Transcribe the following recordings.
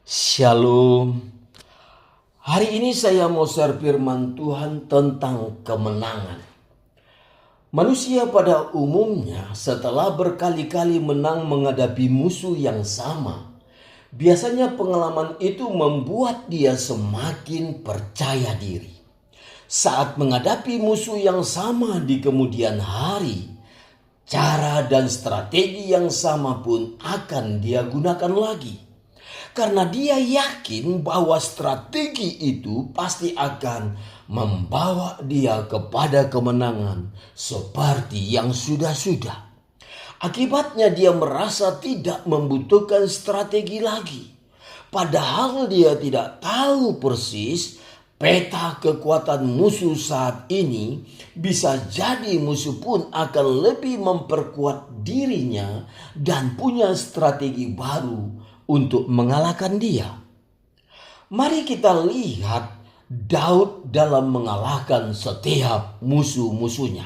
Shalom. Hari ini saya mau share firman Tuhan tentang kemenangan. Manusia pada umumnya setelah berkali-kali menang menghadapi musuh yang sama, biasanya pengalaman itu membuat dia semakin percaya diri. Saat menghadapi musuh yang sama di kemudian hari, cara dan strategi yang sama pun akan dia gunakan lagi. Karena dia yakin bahwa strategi itu pasti akan membawa dia kepada kemenangan seperti yang sudah-sudah. Akibatnya dia merasa tidak membutuhkan strategi lagi. Padahal dia tidak tahu persis peta kekuatan musuh saat ini. Bisa jadi musuh pun akan lebih memperkuat dirinya dan punya strategi baru untuk mengalahkan dia. Mari kita lihat Daud dalam mengalahkan setiap musuh-musuhnya.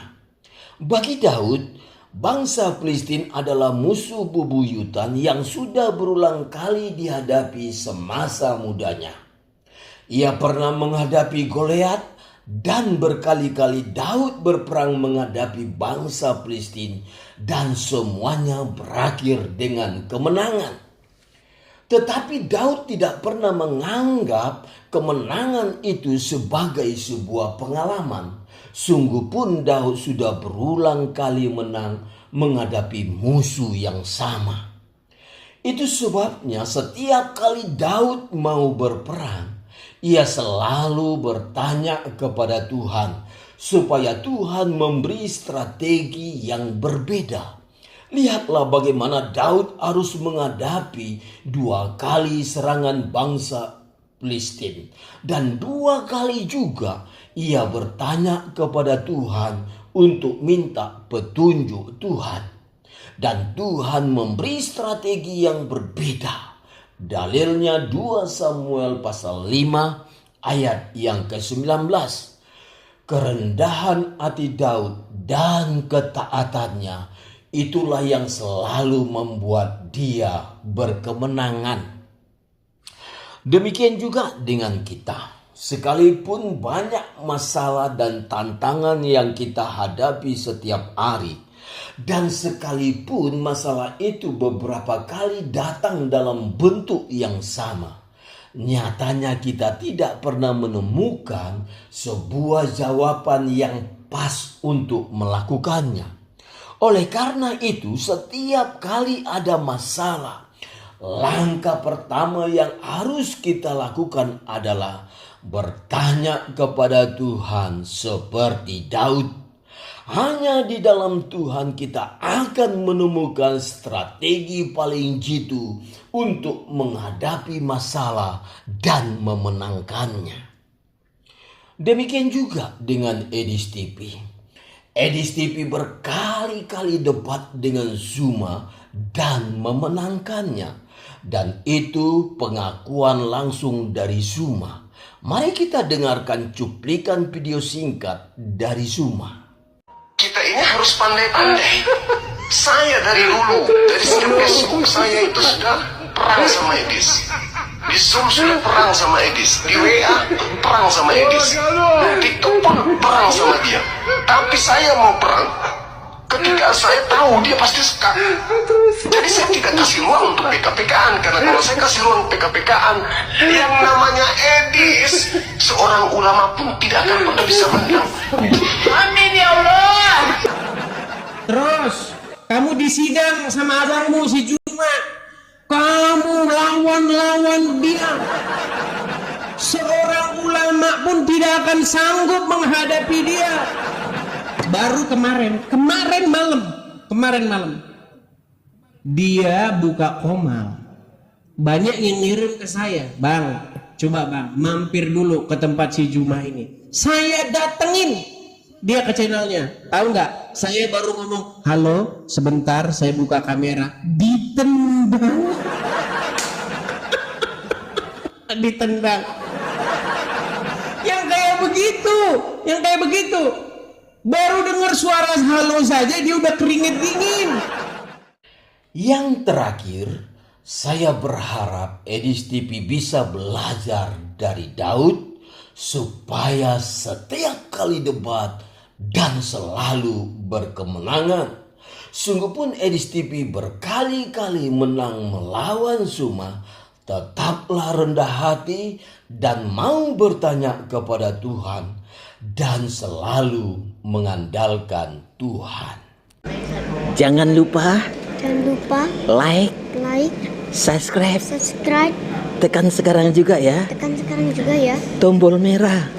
Bagi Daud, bangsa Filistin adalah musuh bebuyutan yang sudah berulang kali dihadapi semasa mudanya. Ia pernah menghadapi Goliat dan berkali-kali Daud berperang menghadapi bangsa Filistin dan semuanya berakhir dengan kemenangan. Tetapi Daud tidak pernah menganggap kemenangan itu sebagai sebuah pengalaman. Sungguh pun Daud sudah berulang kali menang menghadapi musuh yang sama. Itu sebabnya setiap kali Daud mau berperang, ia selalu bertanya kepada Tuhan supaya Tuhan memberi strategi yang berbeda. Lihatlah bagaimana Daud harus menghadapi 2 kali serangan bangsa Filistin. Dan 2 kali juga ia bertanya kepada Tuhan untuk minta petunjuk Tuhan. Dan Tuhan memberi strategi yang berbeda. Dalilnya 2 Samuel pasal 5 ayat yang ke-19. Kerendahan hati Daud dan ketaatannya, itulah yang selalu membuat dia berkemenangan. Demikian juga dengan kita. Sekalipun banyak masalah dan tantangan yang kita hadapi setiap hari, dan sekalipun masalah itu beberapa kali datang dalam bentuk yang sama, nyatanya kita tidak pernah menemukan sebuah jawaban yang pas untuk melakukannya. Oleh karena itu, setiap kali ada masalah, langkah pertama yang harus kita lakukan adalah bertanya kepada Tuhan seperti Daud. Hanya di dalam Tuhan kita akan menemukan strategi paling jitu untuk menghadapi masalah dan memenangkannya. Demikian juga dengan Edis TV. Edis TV berkali-kali debat dengan Zuma dan memenangkannya. Dan itu pengakuan langsung dari Zuma. Mari kita dengarkan cuplikan video singkat dari Zuma. Kita ini harus pandai-pandai. Saya dari dulu, dari sejak Facebook saya itu sudah perang sama Edis. Di Zoom sudah perang sama Edis, di WA perang sama Edis, di TikTok pun perang sama dia. Tapi saya mau perang ketika saya tahu dia pasti sekat. Jadi saya tidak kasih ruang untuk PK-PKan, karena kalau saya kasih ruang PK-PKan, yang namanya Edis, seorang ulama pun tidak akan pernah bisa menang. Amin ya Allah. Terus kamu disidang sama abangmu si Juma, kamu lawan dia. Seorang ulama pun tidak akan sanggup menghadapi dia. Baru kemarin malam dia buka komal. Banyak yang ngirim ke saya, bang, coba bang mampir dulu ke tempat si Juma ini. Saya datengin dia ke channelnya. Tahu nggak? Saya baru ngomong, halo, sebentar saya buka kamera. Ditendang. Ditendang. Yang kayak begitu. Baru dengar suara halo saja dia udah keringet dingin. Yang terakhir, Saya berharap Edis TV bisa belajar dari Daud supaya setiap kali debat dan selalu berkemenangan. Sungguh pun Edis TV berkali-kali menang melawan Suma, tetaplah rendah hati dan mau bertanya kepada Tuhan dan selalu mengandalkan Tuhan. Jangan lupa like, like, subscribe, subscribe, tekan sekarang juga ya tekan sekarang juga ya tombol merah.